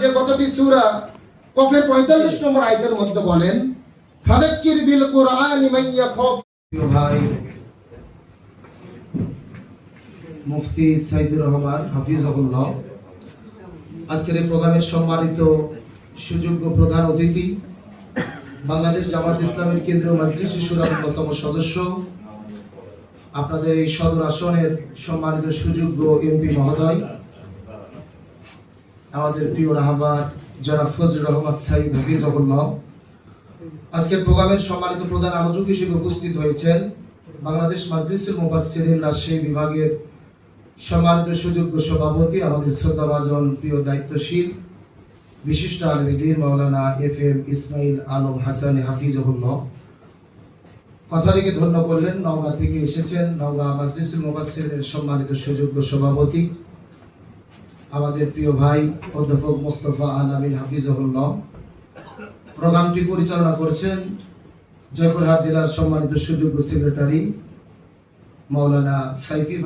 যে কতটি সূরা কফের 45 নম্বর আয়াতের মধ্যে বলেন ফাযাক্কির বিল কুরআনি মান ইয়াখাফ। ভাই মুফতি সাইদুর রহমান হাফিজাহুল্লাহ, আজকের এই প্রোগ্রামের সম্মানিত সুযোগ্য প্রধান অতিথি, বাংলাদেশ জামাত ইসলামের কেন্দ্রীয় মাজলিস শুরার অন্যতম সদস্য, আপনাদের এই সদর আসনের সম্মানিত সুযোগ্য এমপি মহোদয়, আমাদের প্রিয় রাহবার জনাব ফজলুর রহমান সাইদ হাফিজাহুল্লাহ, আজকের প্রোগ্রামের সম্মানিত প্রধান আলোচক হিসেবে উপস্থিত হয়েছেন বাংলাদেশ মাজলিসুল মুফাসসিরিন রাজশাহী বিভাগের সম্মানিত সুযোগ্য সভাপতি, আমাদের শ্রদ্ধাভাজন প্রিয় দায়িত্বশীল বিশিষ্ট আলেম দ্বীন মাওলানা FM ইসমাইল আলম হাসান হাফিজাহুল্লাহ। কথা রেখে ধন্য করলেন, নওগাঁ থেকে এসেছেন, নওগাঁ মাজলিসুল মুফাসসিরিনের সম্মানিত সুযোগ্য সভাপতি, আমাদের প্রিয় ভাই অধ্যাপক মোস্তফা আল-আমিন হাফিজাহুল্লাহ। প্রোগ্রামটি পরিচালনা করেছেন জয়পুরহাট জেলার সম্মানিত সুযোগ্য সেক্রেটারি মাওলানা সাইফি।